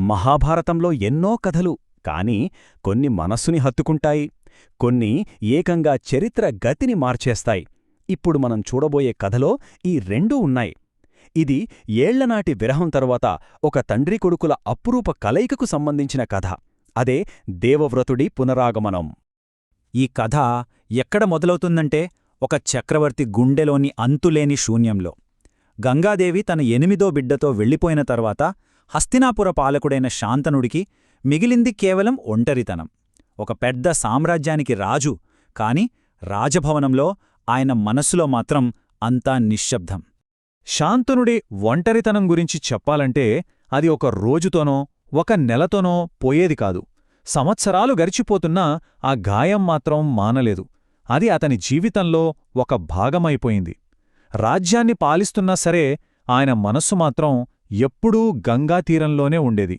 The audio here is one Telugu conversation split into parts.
మహాభారతంలో ఎన్నో కథలు, కాని కొన్ని మనస్సుని హత్తుకుంటాయి, కొన్ని ఏకంగా చరిత్ర గతిని మార్చేస్తాయి. ఇప్పుడు మనం చూడబోయే కథలో ఈ రెండూ ఉన్నాయి. ఇది ఏళ్లనాటి విరహం తరువాత ఒక తండ్రి కొడుకుల అపురూప కలయికకు సంబంధించిన కథ. అదే దేవవ్రతుడి పునరాగమనం. ఈ కథ ఎక్కడ మొదలవుతుందంటే ఒక చక్రవర్తి గుండెలోని అంతులేని శూన్యంలో. గంగాదేవి తన 8దో బిడ్డతో వెళ్ళిపోయిన తర్వాత హస్తినాపుర పాలకుడైన శాంతనుడికి మిగిలింది కేవలం ఒంటరితనం. ఒక పెద్ద సామ్రాజ్యానికి రాజు, కాని రాజభవనంలో ఆయన మనస్సులో మాత్రం అంతా నిశ్శబ్దం. శాంతనుడి ఒంటరితనం గురించి చెప్పాలంటే అది ఒక రోజుతోనో ఒక నెలతోనో పోయేది కాదు. సంవత్సరాలు గడిచిపోతున్నా ఆ గాయం మాత్రం మానలేదు. అది అతని జీవితంలో ఒక భాగమైపోయింది. రాజ్యాన్ని పాలిస్తున్నా సరే ఆయన మనస్సు మాత్రం ఎప్పుడూ గంగాతీరంలోనే ఉండేది.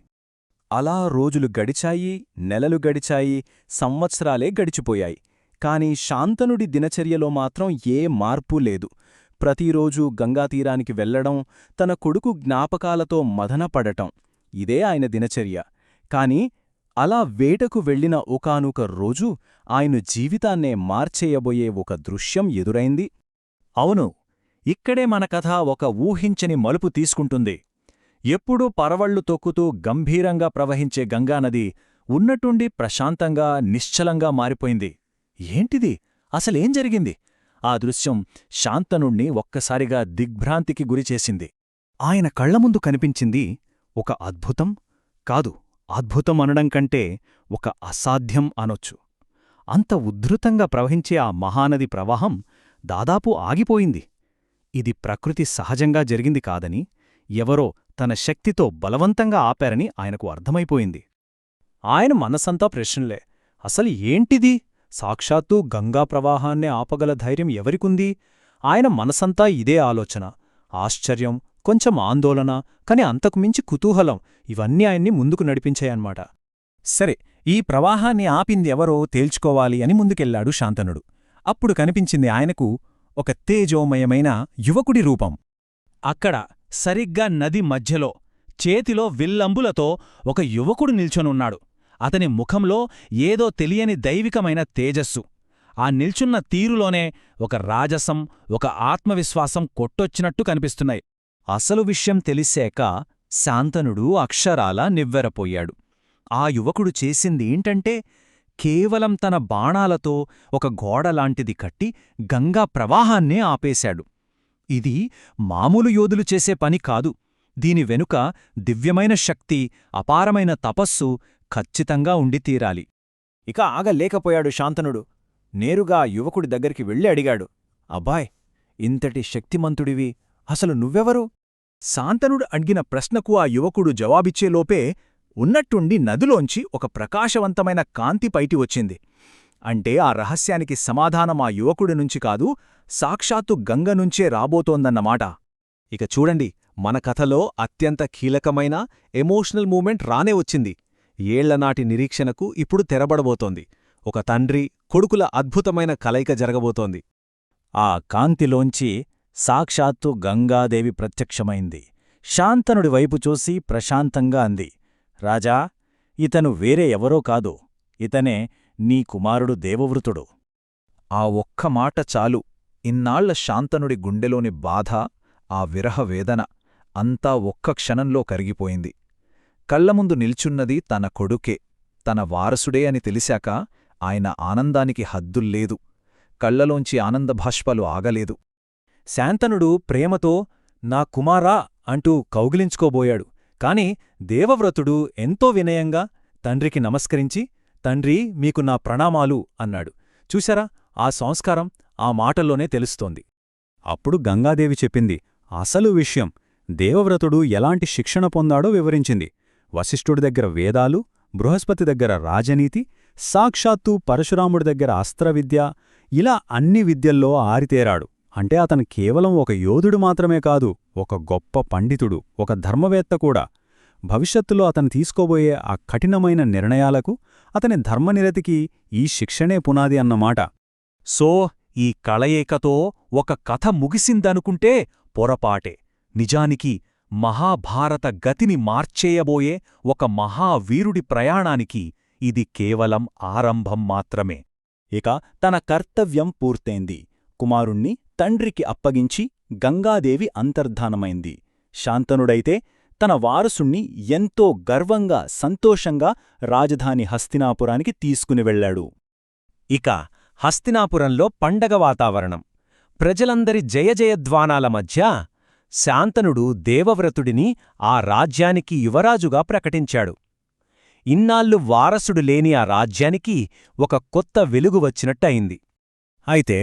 అలా రోజులు గడిచాయి, నెలలు గడిచాయి, సంవత్సరాలే గడిచిపోయాయి. కాని శాంతనుడి దినచర్యలో మాత్రం ఏ మార్పూ లేదు. ప్రతిరోజూ గంగాతీరానికి వెళ్లడం, తన కొడుకు జ్ఞాపకాలతో మదనపడటం, ఇదే ఆయన దినచర్య. కాని అలా వేటకు వెళ్లిన ఒకానొక రోజు ఆయన జీవితాన్నే మార్చేయబోయే ఒక దృశ్యం ఎదురైంది. అవును, ఇక్కడే మన కథ ఒక ఊహించని మలుపు తీసుకుంటుంది. ఎప్పుడూ పరవళ్లు తొక్కుతూ గంభీరంగా ప్రవహించే గంగానది ఉన్నట్టుండి ప్రశాంతంగా, నిశ్చలంగా మారిపోయింది. ఏంటిది? అసలేం జరిగింది? ఆ దృశ్యం శాంతనుణ్ణి ఒక్కసారిగా దిగ్భ్రాంతికి గురిచేసింది. ఆయన కళ్లముందు కనిపించింది ఒక అద్భుతం కాదు, అద్భుతం అనడం కంటే ఒక అసాధ్యం అనొచ్చు. అంత ఉద్ధృతంగా ప్రవహించే ఆ మహానది ప్రవాహం దాదాపు ఆగిపోయింది. ఇది ప్రకృతి సహజంగా జరిగింది కాదని, ఎవరో తన శక్తితో బలవంతంగా ఆపారని ఆయనకు అర్థమైపోయింది. ఆయన మనసంతా ప్రశ్నలే. అసలు ఏంటిది? సాక్షాత్తూ గంగా ప్రవాహాన్నే ఆపగల ధైర్యం ఎవరికుంది? ఆయన మనసంతా ఇదే ఆలోచన, ఆశ్చర్యం, కొంచెం ఆందోళన, కాని అంతకుమించి కుతూహలం, ఇవన్నీ ఆయన్ని ముందుకు నడిపించాయన్మాట. సరే, ఈ ప్రవాహాన్ని ఆపిందెవరో తేల్చుకోవాలి అని ముందుకెళ్లాడు శాంతనుడు. అప్పుడు కనిపించింది ఆయనకు ఒక తేజోమయమైన యువకుడి రూపం. అక్కడ సరిగ్గా నది మధ్యలో చేతిలో విల్లంబులతో ఒక యువకుడు నిల్చొనున్నాడు. అతని ముఖంలో ఏదో తెలియని దైవికమైన తేజస్సు. ఆ నిల్చున్న తీరులోనే ఒక రాజసం, ఒక ఆత్మవిశ్వాసం కొట్టొచ్చినట్టు కనిపిస్తున్నాయి. అసలు విషయం తెలిసాక శాంతనుడు అక్షరాలా నివ్వెరపోయాడు. ఆ యువకుడు చేసిందేంటంటే కేవలం తన బాణాలతో ఒక గోడలాంటిది కట్టి గంగా ప్రవాహాన్నే ఆపేశాడు. ఇది మామూలు యోధులు చేసే పని కాదు. దీని వెనుక దివ్యమైన శక్తి, అపారమైన తపస్సు ఖచ్చితంగా ఉండితీరాలి. ఇక ఆగలేకపోయాడు శాంతనుడు. నేరుగా యువకుడి దగ్గరికి వెళ్ళి అడిగాడు, అబ్బాయ్, ఇంతటి శక్తిమంతుడివి, అసలు నువ్వెవరు? శాంతనుడు అడిగిన ప్రశ్నకు ఆ యువకుడు జవాబిచ్చేలోపే ఉన్నట్టుండి నదిలోంచి ఒక ప్రకాశవంతమైన కాంతి పైటి వచ్చింది. అంటే ఆ రహస్యానికి సమాధానం ఆ యువకుడి నుంచి కాదు, సాక్షాత్తు గంగ నుంచే రాబోతోందన్నమాట. ఇక చూడండి, మన కథలో అత్యంత కీలకమైన ఎమోషనల్ మూమెంట్ రానే వచ్చింది. ఏళ్లనాటి నిరీక్షణకు ఇప్పుడు తెరబడబోతోంది. ఒక తండ్రి కొడుకుల అద్భుతమైన కలయిక జరగబోతోంది. ఆ కాంతిలోంచి సాక్షాత్తు గంగాదేవి ప్రత్యక్షమైంది. శాంతనుడి వైపు చూసి ప్రశాంతంగా అంది, రాజా, ఇతను వేరే ఎవరో కాదు, ఇతనే నీ కుమారుడు దేవవ్రతుడు. ఆ ఒక్క మాట చాలు. ఇన్నాళ్ల శాంతనుడి గుండెలోని బాధ, ఆ విరహ వేదన అంతా ఒక్క క్షణంలో కరిగిపోయింది. కళ్లముందు నిల్చున్నది తన కొడుకే, తన వారసుడే అని తెలిసాక ఆయన ఆనందానికి హద్దుల్లేదు. కళ్లలోంచి ఆనందభాష్పాలు ఆగలేదు. శాంతనుడు ప్రేమతో నా కుమారా అంటూ కౌగిలించుకోబోయాడు. కాని దేవవ్రతుడు ఎంతో వినయంగా తండ్రికి నమస్కరించి, తండ్రి, మీకు నా ప్రణామాలు అన్నాడు. చూశారా, ఆ సంస్కారం ఆ మాటల్లోనే తెలుస్తోంది. అప్పుడు గంగాదేవి చెప్పింది అసలు విషయం. దేవవ్రతుడు ఎలాంటి శిక్షణ పొందాడో వివరించింది. వశిష్ఠుడి దగ్గర వేదాలు, బృహస్పతి దగ్గర రాజనీతి, సాక్షాత్తు పరశురాముడి దగ్గర అస్త్రవిద్య, ఇలా అన్ని విద్యల్లో ఆరితేరాడు. అంటే అతను కేవలం ఒక యోధుడు మాత్రమే కాదు, ఒక గొప్ప పండితుడు, ఒక ధర్మవేత్త కూడా. భవిష్యత్తులో అతను తీసుకోబోయే ఆ కఠినమైన నిర్ణయాలకు, అతని ధర్మనిరతికి ఈ శిక్షణే పునాది అన్నమాట. సో ఈ కళయికతో ఒక కథ ముగిసిందనుకుంటే పొరపాటే. నిజానికి మహాభారత గతిని మార్చేయబోయే ఒక మహావీరుడి ప్రయాణానికి ఇది కేవలం ఆరంభం మాత్రమే. ఇక తన కర్తవ్యం పూర్తయింది. కుమారుణ్ణి తండ్రికి అప్పగించి గంగాదేవి అంతర్ధానమైంది. శాంతనుడైతే తన వారసుణ్ణి ఎంతో గర్వంగా సంతోషంగా రాజధాని హస్తినాపురానికి తీసుకుని వెళ్లాడు. ఇక హస్తినాపురంలో పండగ వాతావరణం. ప్రజలందరి జయజయధ్వానాల మధ్య శాంతనుడు దేవవ్రతుడిని ఆ రాజ్యానికి యువరాజుగా ప్రకటించాడు. ఇన్నాళ్లు వారసుడు లేని ఆ రాజ్యానికి ఒక కొత్త వెలుగు వచ్చినట్టయింది. అయితే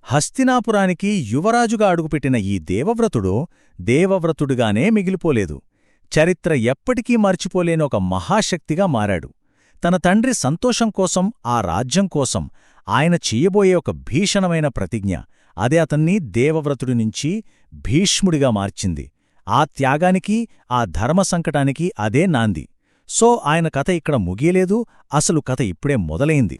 హస్తినాపురానికి యువరాజుగా అడుగుపెట్టిన ఈ దేవవ్రతుడు దేవవ్రతుడుగానే మిగిలిపోలేదు. చరిత్ర ఎప్పటికీ మర్చిపోలేని ఒక మహాశక్తిగా మారాడు. తన తండ్రి సంతోషం కోసం, ఆ రాజ్యం కోసం ఆయన చెయ్యబోయే ఒక భీషణమైన ప్రతిజ్ఞ, అదే అతన్ని దేవవ్రతుడి నుంచి భీష్ముడిగా మార్చింది. ఆ త్యాగానికి, ఆ ధర్మ సంకటానికి అదే నాంది. సో ఆయన కథ ఇక్కడ ముగియలేదు, అసలు కథ ఇప్పుడే మొదలైంది.